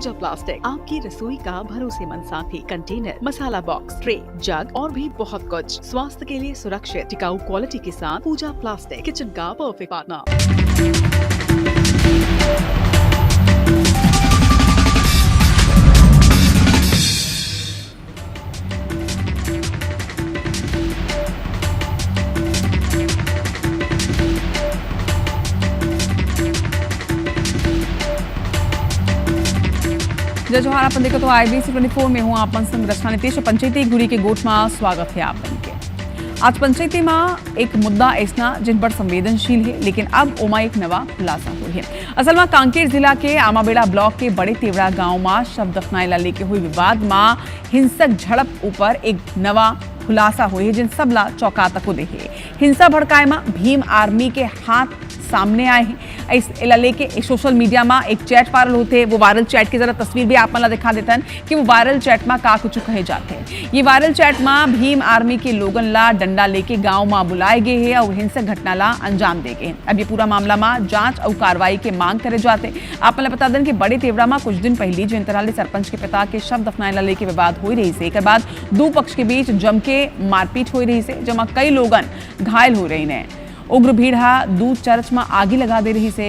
पूजा plastic, आपकी रसोई का भरोसेमंद साथी। कंटेनर, मसाला बॉक्स, ट्रे, जग और भी बहुत कुछ। स्वास्थ्य के लिए सुरक्षित टिकाऊ क्वालिटी के साथ पूजा प्लास्टिक, किचन का परफेक्ट पार्टनर। जय जोहार, अपन देखो तो IBC 24 में हूँ आपन संग रचना नीतीश। पंचायती गुड़ी के गोठ में स्वागत है आपन के। आज पंचायती में एक मुद्दा ऐसा जिन पर संवेदनशील है, लेकिन अब ओमा एक नवा खुलासा हुई है। असल में कांकेर जिला के आमाबेड़ा ब्लॉक के बड़े तेवड़ा गांव में शव दफनाएला लेके हुई विवाद में हिंसक झड़प ऊपर एक नवा खुलासा हुई है, जिन सबला चौंका तक दे है। हिंसा भड़काए में भीम आर्मी के हाथ सामने आए हैं। इस लेके सोशल मीडिया में एक चैट वायरल होते हैं। वो वायरल चैट की जरा तस्वीर भी आप दिखा देते हैं कि वो वायरल चैट में का कुछ कहे जाते हैं। ये वायरल चैट में भीम आर्मी के लोगन ला डंडा लेके गांव में बुलाए गए हैं और हिंसक घटना ला अंजाम दे गए हैं। अब ये पूरा मामला में जांच और कार्रवाई के मांग करे जाते। आप बता दें कि बड़े तेवड़ा में कुछ दिन पहले जिन तरह सरपंच के पिता के शव दफनाएला लेके विवाद हो रही से, एक बाद दो पक्ष के बीच जम के मारपीट हो रही से, जमा कई लोगन घायल हो रही ने। उग्र भीड़ दूध चर्च में आगी लगा दे रही से।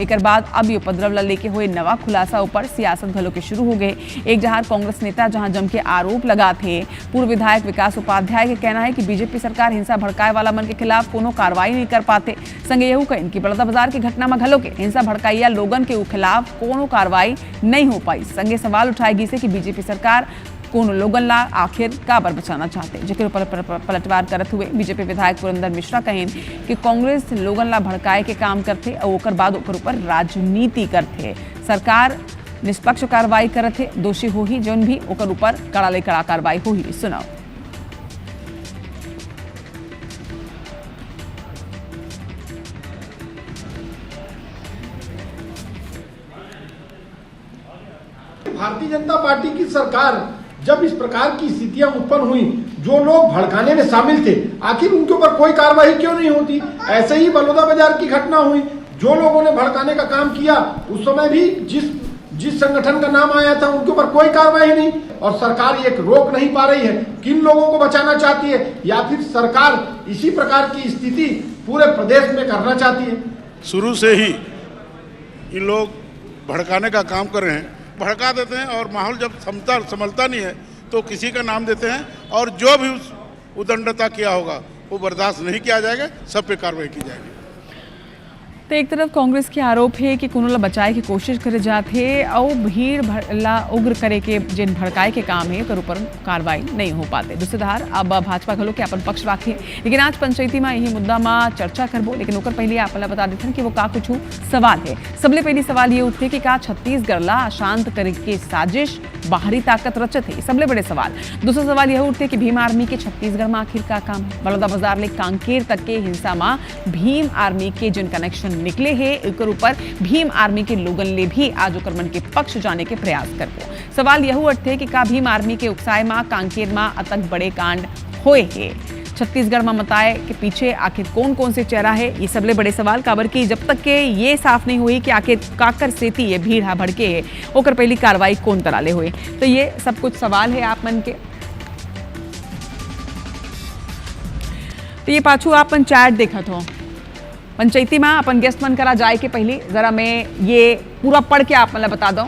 एक बाद अब ये उपद्रव लेके हुए नवा खुलासा ऊपर सियासत घलो के शुरू हो गए। एक जहां कांग्रेस नेता जहां जम के आरोप लगा थे। पूर्व विधायक विकास उपाध्याय के कहना है कि बीजेपी सरकार हिंसा भड़काए वाला मन के खिलाफ कोनो कार्रवाई नहीं कर पाते। संगे यहू कहें कि बड़ौदा बाजार की घटना में घलो के हिंसा भड़काइया लोगन के खिलाफ कोनो कार्रवाई नहीं हो पाई। संगे सवाल उठाएगी से कि बीजेपी सरकार कौन लोगन ला आखिर काबर बचाना चाहते, जेके ऊपर पलटवार करत हुए बीजेपी विधायक पुरंदर मिश्रा कहें कि कांग्रेस लोगन ला भड़काए के काम करते और ओकर बाद ओकर ऊपर राजनीति करते। सरकार निष्पक्ष कार्रवाई करते, दोषी हो ही जौन भी ओकर ऊपर कड़ा ले कड़ा कार्रवाई हो ही। सुनाओ। भारतीय जनता पार्टी की सरकार जब इस प्रकार की स्थितियां उत्पन्न हुई, जो लोग भड़काने में शामिल थे, आखिर उनके ऊपर कोई कार्रवाई क्यों नहीं होती? ऐसे ही बड़ौदा बाजार की घटना हुई, जो लोगों ने भड़काने का काम किया उस समय भी जिस संगठन का नाम आया था उनके ऊपर कोई कार्रवाई नहीं। और सरकार ये रोक नहीं पा रही है। किन लोगों को बचाना चाहती है, या फिर सरकार इसी प्रकार की स्थिति पूरे प्रदेश में करना चाहती है? शुरू से ही इन लोग भड़काने का काम कर रहे हैं, भड़का देते हैं और माहौल जब संभलता नहीं है तो किसी का नाम देते हैं और जो भी उस उदंडता किया होगा वो बर्दाश्त नहीं किया जाएगा, सब पे कार्रवाई की जाएगी। तो एक तरफ कांग्रेस के आरोप है कि कोनो ला बचाए की कोशिश करे जाते और भीड़ ला उग्र करे के जिन भड़काए के काम है कर ऊपर कार्रवाई नहीं हो पाते। दूसरी धार अब भाजपा घलो के अपन पक्ष रखे, लेकिन आज पंचायती में यही मुद्दा में चर्चा करबो। लेकिन ओकर पहले आप बता देते हैं कि वो का कुछ सवाल है। सबले पहली सवाल ये उठे कि का छत्तीसगढ़ ला अशांत करे के साजिश बाहरी ताकत रचत है, सबले बड़े सवाल। दूसरा सवाल यह उठते कि भीम आर्मी के छत्तीसगढ़ में आखिर का काम है। बड़ौदा बाजार ले कांकेर तक के हिंसा में भीम आर्मी के जिन कनेक्शन निकले हैं, एक ऊपर भीम आर्मी के लोगन ले भी आज ओकर मन के पक्ष जाने के प्रयास करबो। सवाल यह उठते कि का भीम आर्मी के उकसाए में कांकेर में अतक बड़े कांड होए है। छत्तीसगढ़ में मताए के पीछे आखिर कौन कौन से चेहरा है, ये सबले बड़े सवाल। काबर की जब तक के ये साफ नहीं हुई कि आखिर काकर सेती ये भीड़ भड़के है, ओकर पहली कार्रवाई कौन तरह ले हुई। तो ये सब कुछ सवाल है आप मन के। तो ये पाछू आपन चैट देखा हो पंचायती में अपन गेस्ट मन करा जाए के पहले जरा मैं ये पूरा पढ़ के आप मतलब बता दूं।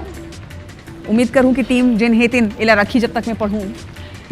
उम्मीद करूं कि टीम जिन हेतिन इला रखी जब तक मैं पढ़ूं।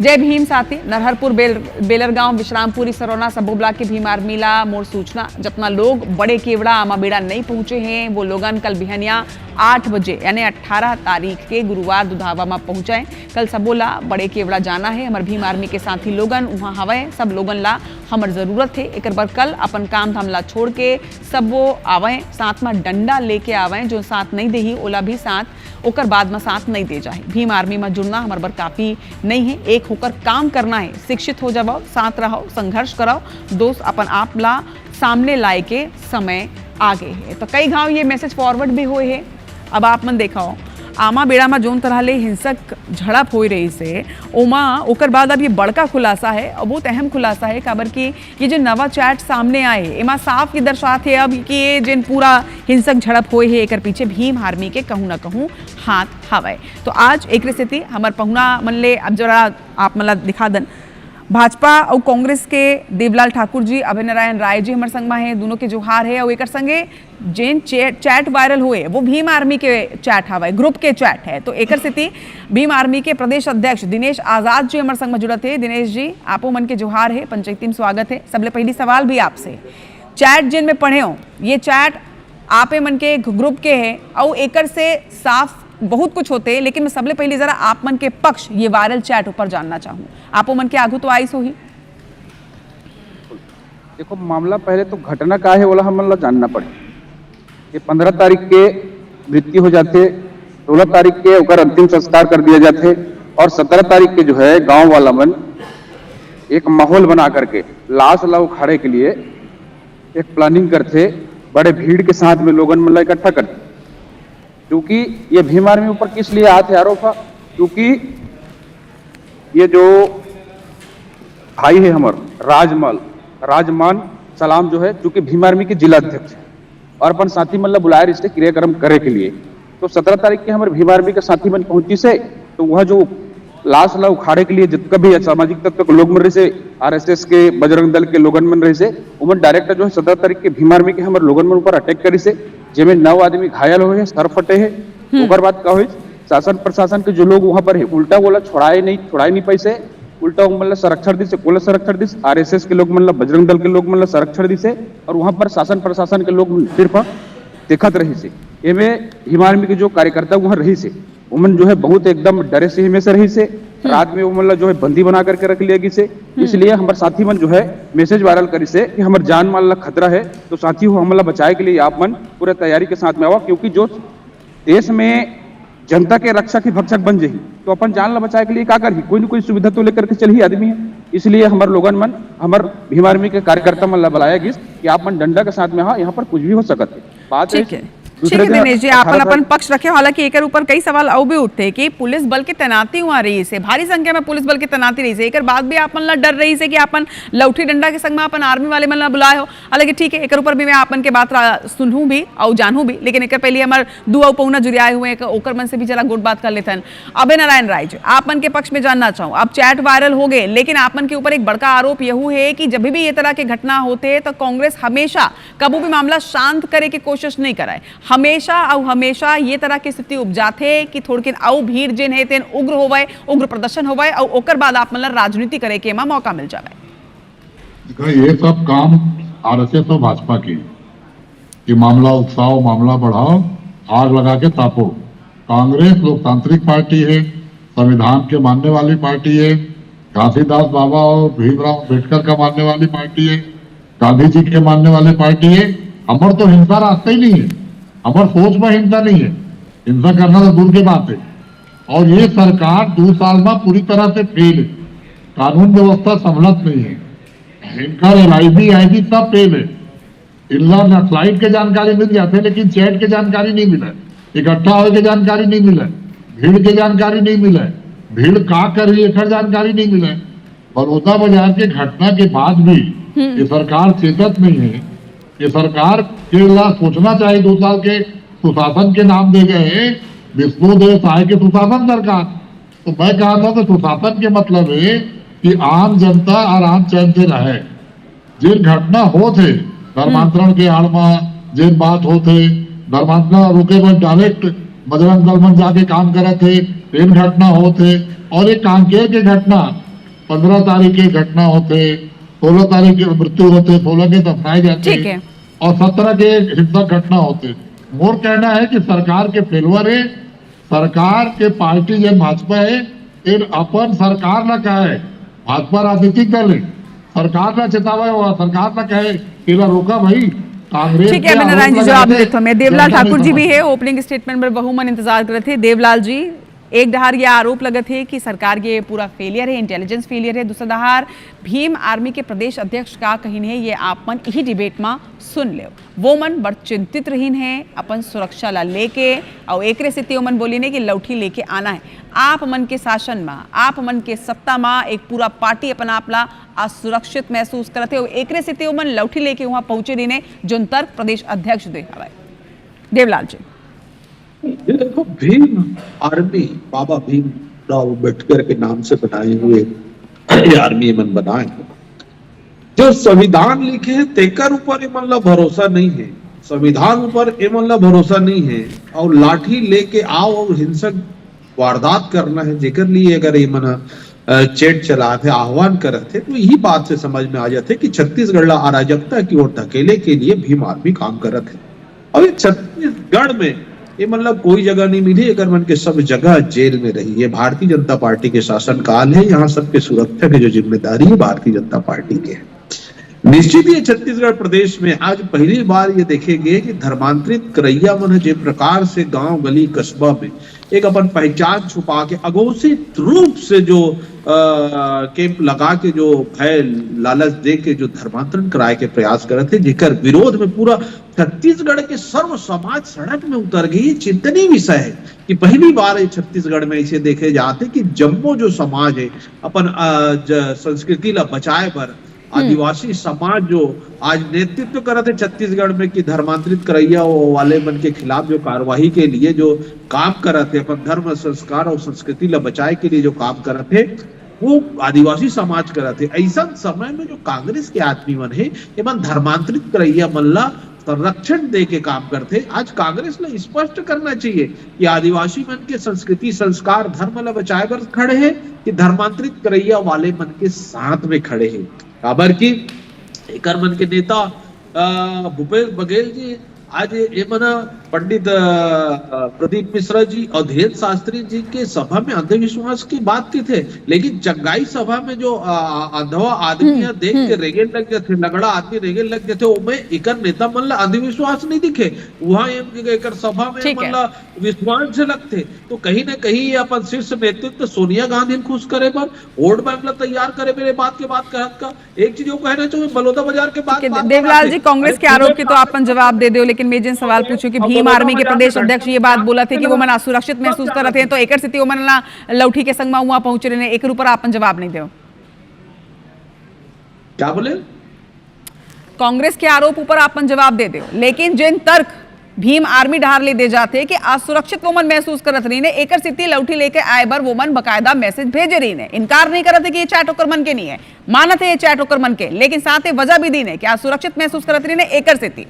जय भीम साथी, नरहरपुर बेलरगांव विश्रामपुरी सरोना सबो ब्लॉक के भीम आर्मी ला मोर सूचना। जितना लोग बड़े केवड़ा आमाबेड़ा नहीं पहुंचे हैं, वो लोगन कल बिहनिया 8 बजे यानी 18 तारीख के गुरुवार दुधावा में पहुंचे। कल सबोला बड़े केवड़ा जाना है। हमारे भीम आर्मी के साथी लोगन वहाँ हवे, सब लोगन ला हमर जरूरत है। एक बार कल अपन काम धाम ला छोड़ के सब वो आवे, साथ में डंडा लेके आवे। जो साथ नहीं दे ओला भी साथ ओकर बाद में साथ नहीं दे जाए। भीम आर्मी में जुड़ना हमारे बर काफी नहीं है, एक होकर काम करना है। शिक्षित हो जाओ, साथ रहो, संघर्ष कराओ, दोस्त अपन आप ला सामने लाए के समय आगे है। तो कई गांव ये मैसेज फॉरवर्ड भी हुए हैं। अब आप मन देखा हो आमा बेड़ा में जोन तरह ले हिंसक झड़प हो रही से ओमा ओकर बाद अब ये बड़का खुलासा है और बहुत अहम खुलासा है काबर कि ये जो नवा चैट सामने आए एमा साफ की दर्शात है अब कि ये जिन पूरा हिंसक झड़प होए है एकर पीछे भीम आर्मी के कहूँ ना कहूँ हाथ हवे। तो आज एक स्थिति हमार पहुना मन ले अब जरा आप मला दिखा दन भाजपा और कांग्रेस के देवलाल ठाकुर जी अभय नारायण राय जी हमारे संग में है दोनों के जोहार है और एक संगे जेन चैट वायरल हुए वो भीम आर्मी के चैट हवा ग्रुप के चैट है। तो एक स्थिति भीम आर्मी के प्रदेश अध्यक्ष दिनेश आजाद जी हमारे संग में जुड़त है। दिनेश जी आपो मन के जोहार है पंचायती में स्वागत है। सबले पहली सवाल भी आपसे चैट जिन में पढ़े हो ये चैट आपे मन के ग्रुप के है और एकर से साफ बहुत कुछ होते हैं लेकिन मैं सबले पहले जरा आप मन के पक्ष ये वायरल चैट ऊपर जानना चाहूँ आपो मन के आगू तो आइस हो ही। देखो मामला पहले तो घटना का है बोला हम जानना पड़े। ये 15 तारीख के मृत्यु हो जाते 16 तारीख के ओकर अंतिम संस्कार कर दिया जाते और 17 तारीख के जो है गांव वाला मन एक माहौल बना करके लाश ला उखाड़े के लिए एक प्लानिंग करते बड़े भीड़ के साथ में लोगन मन इकट्ठा करते। क्योंकि ये भीम आर्मी ऊपर किस लिए आते आरोप है क्योंकि ये जो भाई है हमारे राजमान सलाम जो है चूंकि भीम आर्मी के जिला अध्यक्ष है और अपन साथी मन बुलाए रिश्ते क्रियाक्रम करे के लिए। तो 17 तारीख के हमारे भीम आर्मी के साथी मन पहुंची से तो वह जो लाश ला उखाड़े के लिए जितना भी सामाजिक तत्व के लोग मन रहे से RSS के बजरंग दल के लोगन मन रहे से उमन डायरेक्ट जो है 17 तारीख के भीम आर्मी के हमारे लोगन मन ऊपर अटैक करी से जिसमें 9 आदमी घायल हुए हैं सर फटे हैं। ओकर बात का हुई शासन प्रशासन के जो लोग वहां पर है उल्टा बोला छोड़ाए नहीं पैसे उल्टा मतलब संरक्षण दी से पुलिस संरक्षण दी RSS के लोग मतलब बजरंग दल के लोग मतलब संरक्षण दी से और वहां पर शासन प्रशासन के लोग सिर्फ देखत रही से एमे भीम आर्मी के जो कार्यकर्ता वहां रही से उमन जो है बहुत एकदम डरे से में से रही से रात में वो मतलब जो है बंदी बना करके रख लिया गई से। इसलिए हमारे साथी मन जो है मैसेज वायरल करी से कि हमारे जान माल ला खतरा है तो साथी हो हमला बचाए के लिए आप मन पूरे तैयारी के साथ में आवा क्योंकि जो देश में जनता के रक्षा की भक्षक बन जाही तो अपन जान ला बचाए के लिए क्या करही कोई न कोई सुविधा तो लेकर के चल ही आदमी है। इसलिए हमारे लोगन मन हमारे भीम आर्मी के कार्यकर्ता मन ला बुलाया गया कि आप मन डंडा के साथ में हाँ यहाँ पर कुछ भी हो सकता है। बात ठीक है दिनेश जी अपन पक्ष रखे हालांकि एक ऊपर कई सवाल और भी उठते कि पुलिस बल की तैनाती हुआ रही से भारी संख्या में पुलिस बल की तैनाती रही से एक बाद भी आपन ला डर रही से कि अपन लौठी डंडा के संग में अपन आर्मी वाले मन ला बुलाए हो। हालांकि ठीक है एक ऊपर भी मैं आपन के बात सुनूं भी और जानूं भी लेकिन एक पहले हमारे दुआ पहुना जुड़ाए हुए ओकर मन से भी जरा गुड बात कर लेते हैं। अभय नारायण राय जी आपन के पक्ष में जानना चाहूँ अब चैट वायरल हो गए लेकिन आपन के ऊपर एक बड़का आरोप यह है कि जब भी ये तरह के घटना होते तो कांग्रेस हमेशा कभी भी मामला शांत करे की कोशिश नहीं कराए हमेशा ये तरह की स्थिति उपजाते कि थोड़किन आउ भीड़ जिन है तेन उग्र होवे उग्र प्रदर्शन होवे और ओकर बाद आप मतलब राजनीति करे के मौका मिल जावे। ये सब काम RSS और भाजपा की कि मामला उत्साह मामला बढ़ाओ आग लगा के तापो। कांग्रेस लोकतांत्रिक पार्टी है संविधान के मानने वाली पार्टी है घासीदास बाबा और भीमराव अम्बेडकर का मानने वाली पार्टी है गांधी जी के मानने वाली पार्टी है। हमार तो हिंसा रास्ता ही नहीं है हमार सोच में हिंसा नहीं है हिंसा करना तो दूर की बात है। और ये सरकार 2 साल में पूरी तरह से फेल है कानून व्यवस्था संभलत नहीं है इनका LIB IB सब फेल है। इनला नक्सलाइट के जानकारी मिल जाते हैं लेकिन चैट के जानकारी नहीं मिला इकट्ठा होने की जानकारी नहीं मिला भीड़ की जानकारी नहीं मिला भीड़ का कर रही है जानकारी नहीं मिला। बड़ौदा बाजार के घटना के बाद भी ये सरकार चेतत नहीं है। ये सरकार के सोचना चाहिए 2 साल के सुशासन के नाम दे गए विष्णुदेव साय के सुशासन सरकार। तो मैं कहा था कि सुशासन के मतलब है कि आम जनता आराम चैन से रहे जिन घटना हो थे धर्मांतरण के आड़ में जिन बात होते धर्मांतरण रुके पर डायरेक्ट बजरंग दल में जाके काम करे थे इन घटना होते और एक कांकेर के घटना 15 तारीख की घटना होते 16 तारीख की मृत्यु होते 16 के दफनाए जाते और 17 के हिंसक घटना होते। मोर कहना है कि सरकार के फेलवर है सरकार के पार्टी जो भाजपा है इन अपन सरकार ना कहे भाजपा राजनीतिक दल है सरकार ना चेतावा हुआ सरकार ना कहे कि रोका भाई कांग्रेस। ठीक है नारायण जी जवाब देते हैं। देवलाल ठाकुर जी भी है ओपनिंग स्टेटमेंट में बहुमन इंतजार कर रहे थे। देवलाल जी एक डहार ये आरोप लगत है कि सरकार ये पूरा फेलियर है, इंटेलिजेंस फेलियर है। दूसरा डहार भीम आर्मी के प्रदेश अध्यक्ष का कहीन है, ये आप मन यही डिबेट में सुन ले। वो मन बड़ चिंतित रहीन है अपन सुरक्षा ला लेके, और एक स्थिति मन बोली ने कि लौठी लेके आना है। आप मन के शासन में, आप मन के सत्ता में एक पूरा पार्टी अपन आपला असुरक्षित महसूस करते हो, एक स्थिति मन लौठी लेके वहां पहुंचे रही ने जो तर्क प्रदेश अध्यक्ष दे हवाए। देवलाल जी, देखो, भीम आर्मी बाबा भीमराव अम्बेडकर के नाम से बनाए हुए ये आर्मी मन बनाए, जो संविधान लिखे हैं तेकर ऊपर मतलब भरोसा नहीं है, संविधान ऊपर मतलब भरोसा नहीं है, और लाठी लेके आओ और हिंसक वारदात करना है, जेकर लिए अगर ये मना चेट चला थे, आह्वान कर थे, तो यही बात से समझ में आ जाते कि छत्तीसगढ़ ला अराजकता की ओर धकेले के लिए भीम आर्मी काम कर रहे थे। और ये छत्तीसगढ़ में ये मतलब कोई जगह नहीं मिली, अगर मन के सब जगह जेल में रही। ये भारतीय जनता पार्टी के शासन काल है, यहाँ सबके सुरक्षा की जो जिम्मेदारी है भारतीय जनता पार्टी के है। निश्चित ही छत्तीसगढ़ प्रदेश में आज पहली बार ये देखे गए कि धर्मांतरित करैया मन जिस प्रकार से गांव गली कस्बा में एक अपन पहचान छुपा के अघोषित रूप से जो कैंप लगा के जो भय लालच दे के जो धर्मांतरण कराए के प्रयास करे थे, जेकर विरोध में पूरा छत्तीसगढ़ के सर्व समाज सड़क में उतर गई। चिंतनीय विषय है कि पहली बार छत्तीसगढ़ में इसे देखे जाते कि जम्मो जो समाज है अपन संस्कृति ला बचाए पर आदिवासी समाज जो आज नेतृत्व कर रहे थे छत्तीसगढ़ में कि धर्मांतरित करैया वाले मन के खिलाफ जो कार्यवाही के लिए जो काम कर रहे थे, अपन धर्म संस्कार और संस्कृति ला बचाए के लिए जो काम कर रहे थे, वो आदिवासी समाज कर रहे थे। ऐसा समय में जो कांग्रेस के आदमी मन है ये मन धर्मांतरित करैया मन ला संरक्षण दे के काम करते। आज कांग्रेस ला स्पष्ट करना चाहिए कि आदिवासी मन के संस्कृति संस्कार धर्म ला बचाए बर खड़े हैं कि धर्मांतरित करैया वाले मन के साथ में खड़े हैं। खबर की एकर मन के नेता भूपेश बघेल जी आज ये मना पंडित प्रदीप मिश्रा जी और धीरेन्द्र शास्त्री जी के सभा में अंधविश्वास की बात की थे, लेकिन चंगाई सभा में जो अंधवा आदमी देख के रेगे लग गए थे, लगड़ा आदमी रेगे लग गए थे, उनमें एकर नेता मन अंधविश्वास नहीं दिखे। वहां एकर सभा में मतलब विश्वास से लगते, तो कहीं ना कहीं अपन शीर्ष नेतृत्व सोनिया गांधी खुश करे पर वोट बैंक तैयार करे। मेरे बात के बाद कहत का एक चीज कहना चाहिए, बलौदा बाजार के बाद देवलाल जी, कांग्रेस के आरोप की तो अपन जवाब दे दो, लेकिन मैं जिन सवाल पूछूं कि भीम आर्मी के प्रदेश अध्यक्ष ये बात बोला थे कि वो मन असुरक्षित महसूस कर रहे थे, तो एक स्थिति मन लौठी के संग में वहां पहुंच रहे हैं, एक ऊपर अपन जवाब नहीं दो। क्या बोले? कांग्रेस के आरोप ऊपर अपन जवाब दे दो, लेकिन जिन तर्क भीम आर्मी ढार ले दे जाते कि असुरक्षित वो मन महसूस करत रही ने, एक स्थिति लौठी लेके आए बार वो मन बकायदा मैसेज भेजे रही ने, इनकार नहीं करते कि ये चैट ओकर मन के नहीं है, मानते ये चैट ओकर मन के, लेकिन साथ ही वजह भी दी ने कि असुरक्षित महसूस करत रही ने। एक स्थिति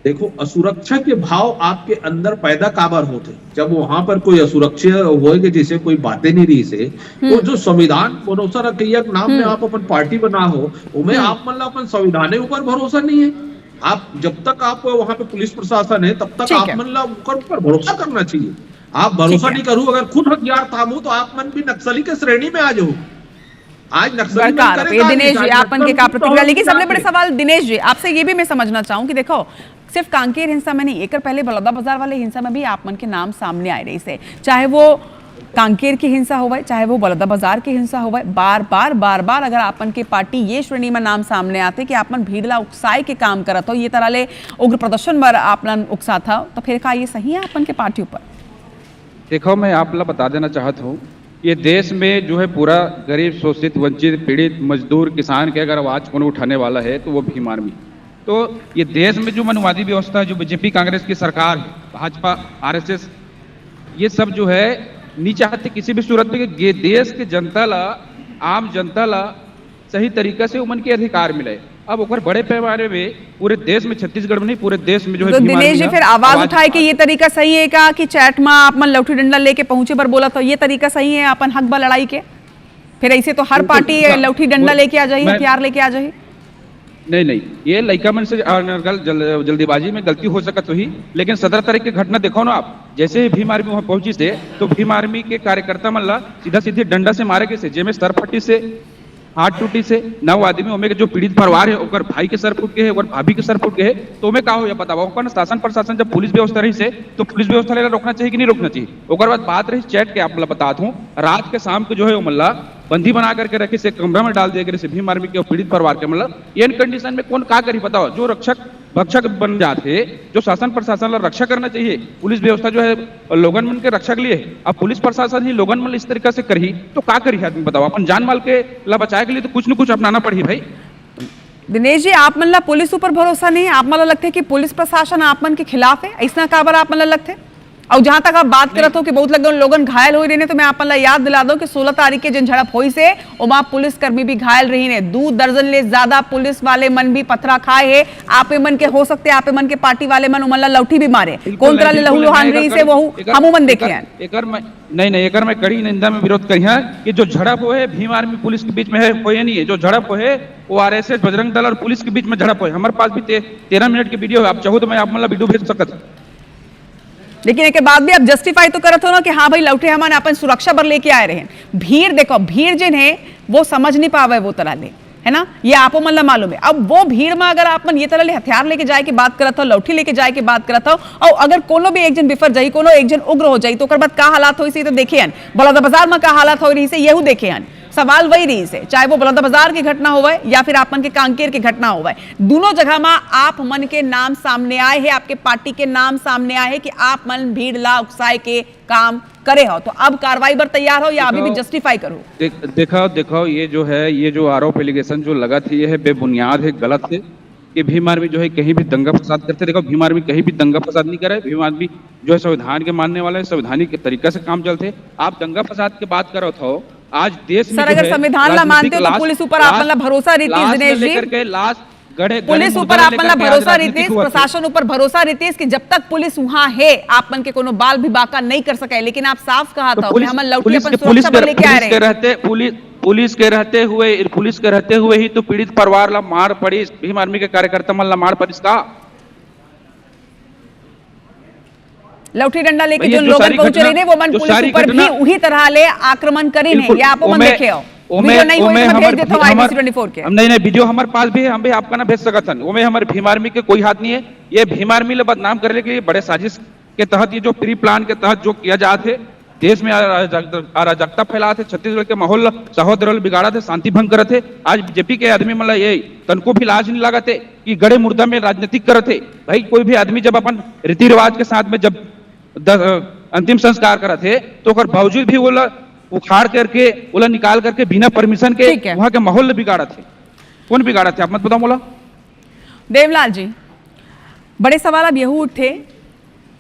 देखो, असुरक्षा के भाव आपके अंदर पैदा काबर होते जब वहां पर कोई असुरक्षा होएगा, जैसे कोई बातें नहीं रही से, तो जो संविधान भरोसा रखिए नाम में आप अपन पार्टी बना हो, उनमें आप मतलब अपन संविधान के ऊपर भरोसा नहीं है। आप जब तक आप वहां पे पुलिस प्रशासन है तब तक आप मतलब ऊपर भरोसा करना चाहिए। आप भरोसा नहीं करूँ, अगर खुद हथियार थामो तो आप मन भी नक्सली के श्रेणी में आ जाओ। आज नक्सली दिनेश जी आपन के का प्रतिक्रिया, लेकिन सबसे बड़े सवाल दिनेश जी आपसे ये भी मैं समझना चाहूँ कि देखो सिर्फ कांकेर हिंसा में नहीं, एक पहले बलौदा बाजार वाले हिंसा में भी आप मन के नाम सामने आए रही से, चाहे वो कांकेर की हिंसा हो चाहे वो बलौदा बाजार की हिंसा हो, बार बार अगर आपन के पार्टी ये श्रेणी में नाम सामने आते कि आपन भीड़ला उकसाए के काम करत हो, ये तरह ले उग्र प्रदर्शन पर आपन उकसा था, तो फिर का ये सही है आपन के पार्टी ऊपर? देखो, मैं आप लोग बता देना चाहता हूँ, ये देश में जो है पूरा गरीब शोषित वंचित पीड़ित मजदूर किसान के अगर आवाज कौन उठाने वाला है तो वो भीम आर्मी। तो ये देश में जो मनवादी व्यवस्था है, जो बीजेपी कांग्रेस की सरकार है, भाजपा आरएसएस, ये सब जो है नहीं चाहते किसी भी सूरत में कि देश के जनता ला, आम जनता ला सही तरीका से उमन के अधिकार मिले। अब ओकर बड़े पैमाने में पूरे देश में, छत्तीसगढ़ में नहीं पूरे देश में जो है, तो दिनेश जी फिर आवाज उठाए कि ये तरीका सही है का कि चैट में आप मन लौठी डंडा लेके पहुंचे पर बोला तो ये तरीका सही है अपन हक बा लड़ाई के? फिर ऐसे तो हर पार्टी लौठी डंडा लेके आ जाए, हथियार लेके आ जाए। नहीं, ये लड़का मन से जल्दीबाजी में गलती हो सकत ही, लेकिन 17 तारीख की घटना देखो ना आप, जैसे ही भीम आर्मी वहां पहुंची थे तो भीम आर्मी के कार्यकर्ता मन ला सीधा सीधे डंडा से मारे गए, जेमे सरफटी से हाथ टूटी से 9 आदमी ओमे के जो पीड़ित परिवार है ओकर भाई के सर फूट गए है, ओकर भाभी के सर फूट गए है, तो ओमे का हो या बताओ। ओकर शासन प्रशासन जब पुलिस व्यवस्था रही से तो पुलिस व्यवस्था लेला रोकना चाहिए कि नहीं रोकना चाहिए। ओकर बाद बात रही चैट के, आप मतलब बता दूं रात के शाम को जो है मल्ला बंदी बना करके रखे से कमरा में डाल दिया गया भीम आर्मी के पीड़ित परिवार के, मतलब इन कंडीशन में कौन का करी बताओ। जो रक्षक बन जाते, जो शासन प्रशासन ला रक्षा करना चाहिए, पुलिस व्यवस्था जो है लोगन मन के रक्षा के लिए, अब पुलिस प्रशासन ही लोगन मन इस तरीके से करी तो का करी आदमी बताओ। अपन जान माल के ला बचाए के लिए तो कुछ न कुछ अपनाना पड़ी भाई। दिनेश जी, आप मन ला पुलिस ऊपर भरोसा नहीं है? आप मन ला लगते कि पुलिस प्रशासन आप मन के खिलाफ है? ऐसा काबर आप मन ला लगते? और जहां तक आप बात करत हो कि बहुत लोगन घायल हो रहे ने, तो मैं आप मन ला याद दिला दूं कि 16 तारीख के जिन झड़प हुई से ओमा पुलिस कर्मी भी घायल रही ने। 2 दर्जन ले ज्यादा पुलिस वाले मन भी पथरा खाए है। आपे मन के हो सकते, आपे मन के पार्टी वाले मन उमन ला लौठी भी मारे, कौन तरह ले लहू लोहान रही से वो हमू मन देखे हैं। एकर में नहीं एकर में कड़ी निंदा में विरोध करी है कि जो झड़प हो है भीम आर्मी पुलिस के बीच में है कोई नहीं है। जो झड़प हो है वो आरएसएस बजरंग दल और पुलिस के बीच में झड़प हो है। हमारे पास भी 13 मिनट की वीडियो है, आप चाहो तो मैं आप मतलब वीडियो भेज सकता। लेकिन एक बाद भी आप जस्टिफाई तो करत हो ना कि हाँ भाई लौटे हमारे अपन सुरक्षा बर लेके आए रहे हैं। भीड़ देखो, भीड़ जिन है वो समझ नहीं पावे वो तरह ले, है ना, ये आपो मन ला मालूम है। अब वो भीड़ में अगर आप मन ये तरह ले हथियार लेके जाए की बात करत हो, लौठी लेके जाए की बात करत हो, और अगर कोनो भी एक जन बिफर जाई, कोनो एक जन उग्र हो जाई, तो ओकर बाद का हालात होई से तो देखे हन। बलौदा बाजार में का हालात हो रही से येहू देखे हन। सवाल वही रही से, चाहे वो बलौदा बाजार की घटना होवे या फिर आप मन के कांकेर की घटना होवे, दोनों जगह में आप मन के नाम सामने आए हैं, आपके पार्टी के नाम सामने आए हैं कि आप मन भीड़ ला उकसाए के काम करे हो। तो अब कार्रवाई पर तैयार हो या अभी भी जस्टिफाई करो? देखो ये जो है, ये जो आरोप एलिगेशन जो लगा थी, ये है बेबुनियाद है, गलत है कि भीम आर्मी जो है कहीं भी दंगा फसाद करते। देखो भीम आर्मी कहीं भी दंगा फसाद नहीं करे। भीम आर्मी जो है संविधान के मानने वाले, संवैधानिक तरीके से काम चलते। आप दंगा फसाद की बात करो तो आज देश में सर अगर संविधान ला मानते हो तो पुलिस ऊपर आप मतलब भरोसा रीतीश दिनेश जी, पुलिस ऊपर आप मतलब भरोसा रीतीश, प्रशासन ऊपर भरोसा रीतीश कि जब तक पुलिस वहां है आप मन के कोनो बाल भी बाका नहीं कर सके। लेकिन आप साफ कहा था कि हम लौटी अपन सुरक्षा बल लेके आ रहे हैं। पुलिस के रहते हुए ही तो पीड़ित परिवार ला मार पड़ी, भीम आर्मी के कार्यकर्ता मन ला मार पड़ी। इसका लौठी डंडा लेके जो लोग पहुंचे रहे वो मन पुलिस ऊपर भी उही तरह ले आक्रमण करी ने, या आप मन देखे हो वीडियो नहीं हुई मैं भेज देता हूं IBC 24 के। नहीं वीडियो हमारे पास भी है, हम भी आपका ना भेज सकत हन। ओमे हमारे भीम आर्मी के कोई हाथ नहीं है। ये भीम आर्मी ले बदनाम करने के लिए बड़े साजिश के तहत, ये जो प्री प्लान के तहत जो किया जाते, देश में अराजकता फैला थे, छत्तीसगढ़ के माहौल सहोदर बिगाड़ा थे, शांति भंग करे थे। आज बीजेपी के आदमी मतलब ये तनको भी लाज नहीं लगा थे कि गड़े मुर्दा में राजनीतिक करे थे। भाई कोई भी आदमी जब अपन रीति रिवाज के साथ में जब अंतिम संस्कार करा थे तो ओकर बावजूद भी वो उखाड़ करके वो निकाल करके बिना परमिशन के वहां के माहौल बिगाड़ा थे। कौन बिगाड़ा थे आप मत बताओ मोला। देवलाल जी, बड़े सवाल अब यही उठे,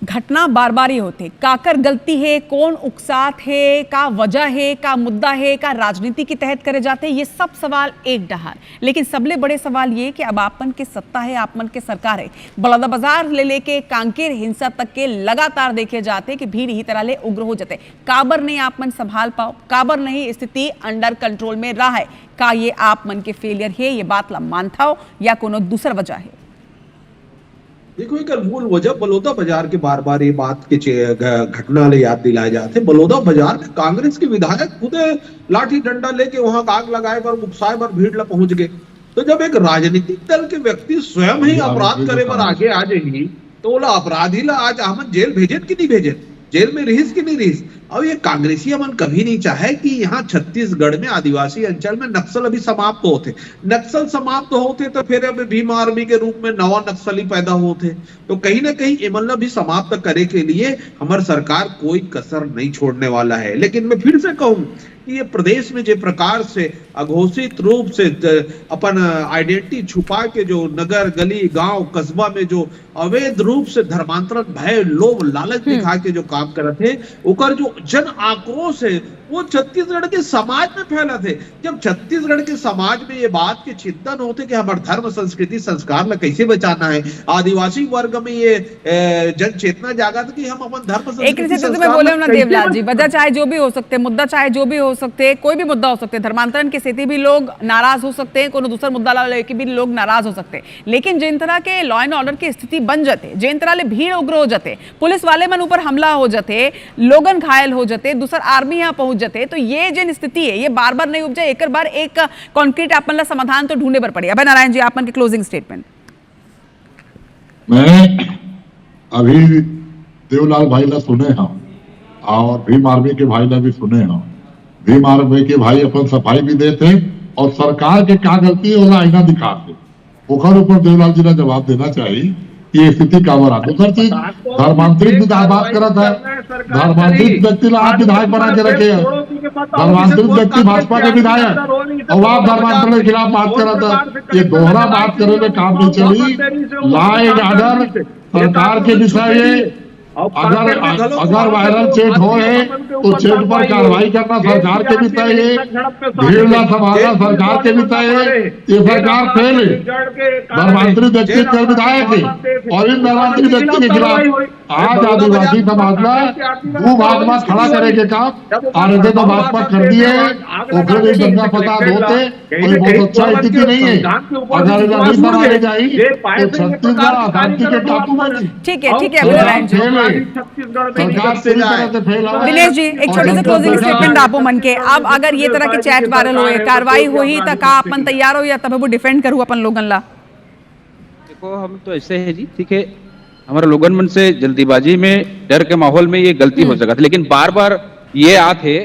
घटना बार बार ही होते, काकर गलती है, कौन उकसात है, का वजह है, का मुद्दा है, का राजनीति के तहत करे जाते, ये सब सवाल एक डहार। लेकिन सबले बड़े सवाल ये कि अब आपन के सत्ता है, आपन के सरकार है, बलौदा बाजार ले लेके कांकेर हिंसा तक के लगातार देखे जाते कि भीड़ ही तरह ले उग्र हो जाते। काबर नहीं आप मन संभाल पाओ, काबर नहीं स्थिति अंडर कंट्रोल में रहा है? का ये आप मन के फेलियर है, ये बात ला मानता हो या कोनो दूसर वजह है? देखो एक मूल वजह बलौदा बाजार के बार बार ये बात के घटना ले याद दिलाए जाते। बलौदा बाजार में कांग्रेस के विधायक खुद लाठी डंडा लेके वहां आग लगाए पर उकसाए पर भीड़ ला पहुंच गए। तो जब एक राजनीतिक दल के व्यक्ति स्वयं ही अपराध करे पर आगे आ जाएगी तो बोला अपराधी ला आज हम जेल भेजे कि नहीं भेजे, जेल में रहीस कि नहीं रहीस। अब ये कांग्रेसी अमन कभी नहीं चाहे कि यहाँ छत्तीसगढ़ में आदिवासी अंचल में नक्सल अभी समाप्त होते। नक्सल समाप्त होते तो फिर अब भीम आर्मी के रूप में नवा नक्सली पैदा होते। तो कहीं ना कहीं इमन भी समाप्त करे के लिए हमारी सरकार कोई कसर नहीं छोड़ने वाला है। लेकिन मैं फिर से कहूं कि ये प्रदेश में जो प्रकार से अघोषित रूप से अपन आइडेंटिटी छुपा के जो नगर गली गांव कस्बा में जो अवैध रूप से धर्मांतरण भय लोभ लालच दिखा के जो काम करते थे, ओकर जो जन आक्रोश है वो छत्तीसगढ़ के समाज में फैला थे। जब छत्तीसगढ़ के समाज में ये बात के चिंतन होते कि हमारे धर्म संस्कृति संस्कार ला कैसे बचाना है, आदिवासी वर्ग में ये जन चेतना जागा कि हम अपन धर्म देवलाल जी, वजह चाहे जो भी हो सकते, मुद्दा चाहे जो भी हो सकते, कोई भी मुद्दा हो सकते, धर्मांतरण की स्थिति भी लोग नाराज हो सकते हैं, कोई दूसरा मुद्दा लेके भी लोग नाराज हो सकते हैं। लेकिन जिन तरह के लॉ एंड ऑर्डर की स्थिति बन जाते, जिन तरह ले भीड़ उग्र हो जाते, पुलिस वाले मन ऊपर हमला हो जाते, लोगन घायल हो जाते, दूसर आर्मी यहाँ पहुंच जाते, तो ये जो स्थिति है ये बार बार नहीं उपजे, एक बार एक कॉन्क्रीट आपन ला समाधान तो ढूंढे पर पड़े। अभय नारायण जी, आपन के क्लोजिंग स्टेटमेंट। मैं अभी देवलाल भाई ला सुने हम और भीम आर्मी के भाई ला भी सुने हम। भीम आर्मी के भाई अपन सफाई भी देते और सरकार के क्या गलती है वो आईना दिखाते, ओकर ऊपर देवलाल जी ने जवाब देना चाहिए ये स्थिति का बरा। दूसर चीज धर्मांतरित विधायक बात करा था, धर्मांतरित व्यक्ति ला आप विधायक बना के रखे हैं, धर्मांतरित व्यक्ति भाजपा के विधायक और आप धर्मांतरण के खिलाफ बात करा था। ये दोहरा बात करे में काम नहीं चली। लॉ एंड ऑर्डर सरकार के विषय है, अगर वायरल चेट हो है तो चेट पर कार्रवाई करना सरकार के विषय है, भीड़ न संभालना सरकार के विषय है। ये सरकार फेल है, धर्मांतरित व्यक्ति के विधायक है और इन धर्मांतरित व्यक्ति के खिलाफ आज आदिवासी समाजला भू भाजपा खड़ा करे के काम आरजे तो भाजपा कर दिए, ओखरे दंगा फसाद होते कोई बहुत अच्छा स्थिति नहीं है। अगर नहीं बनाई जाए तो छत्तीसगढ़ अशांति के टापू बने। ठीक है, ठीक है दिनेश जी, एक छोटे से क्लोजिंग स्टेटमेंट आपो मन के। अब अगर ये तरह के चैट वायरल हुए, कार्रवाई हुई तो का अपन तैयार हो या तब वो डिफेंड करूँ अपन लोगन ला? देखो हम तो ऐसे है जी, ठीक है, हमारा लोगन मन से जल्दीबाजी में डर के माहौल में ये गलती हो सकता, लेकिन बार बार ये आते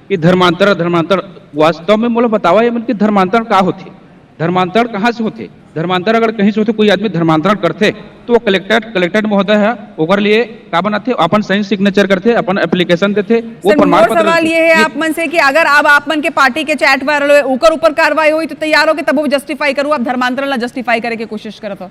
कि धर्मांतरण वास्तव में मोला बतावा ये मन की धर्मांतरण का होते, धर्मांतरण कहाँ से होते? धर्मांतरण अगर कहीं से होते, कोई आदमी धर्मांतरण करते तो वो कलेक्टर महोदय है ओकर लिए का बनाते, अपन सही सिग्नेचर करते, अपन एप्लीकेशन देते, वो प्रमाण पत्र। सवाल ये है आप मन से कि अगर अब आप मन के पार्टी के चैट वायरल हुए, ऊपर कार्रवाई हुई तो तैयार हो के तब वो जस्टिफाई करूँ, आप धर्मांतरण ला जस्टिफाई करे की कोशिश करते हो?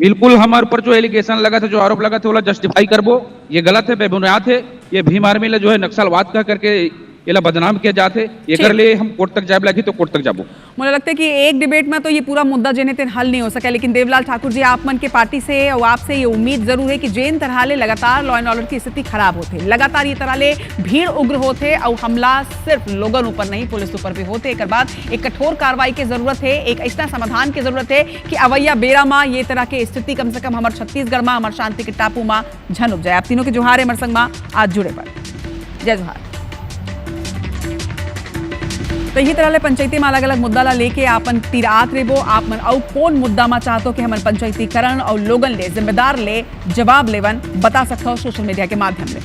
बिल्कुल, हमारे ऊपर जो एलिगेशन लगा था, जो आरोप लगा था, वो जस्टिफाई करबो। ये गलत है, बेबुनियाद है। ये भीम आर्मी ला जो है नक्सलवाद कह करके ये बदनाम किया जाते, ये कर लिए हम कोर्ट तक जाए लगी तो कोर्ट तक जाबो। मुझे लगता है कि एक डिबेट में तो ये पूरा मुद्दा जेने तेन हल नहीं हो सका, लेकिन देवलाल ठाकुर जी, आप मन के पार्टी से और आपसे ये उम्मीद जरूर है कि जेन तरह ले लगातार लॉ एंड ऑर्डर की स्थिति खराब होते, लगातार ये तरह ले भीड़ उग्र होते और हमला सिर्फ लोगन ऊपर नहीं पुलिस ऊपर भी होते, एक बाद एक कठोर कार्रवाई की जरूरत है, एक ऐसा समाधान की जरूरत है कि अवैया बेरा माँ ये तरह के स्थिति कम से कम हमारे छत्तीसगढ़ में, हमारे शांति के टापू माँ झन उप जाए। आप तीनों के जोहार है हमारे संग में आज जुड़े पर, जय जोहार। तो यही तरह पंचायती में अलग अलग मुद्दा ला लेके आपन तीरात रेबो, आप मन और कौन मुद्दा में चाहतो कि हमन पंचायतीकरण और लोगन ले जिम्मेदार ले जवाब लेवन बता सकता हो सोशल मीडिया के माध्यम से।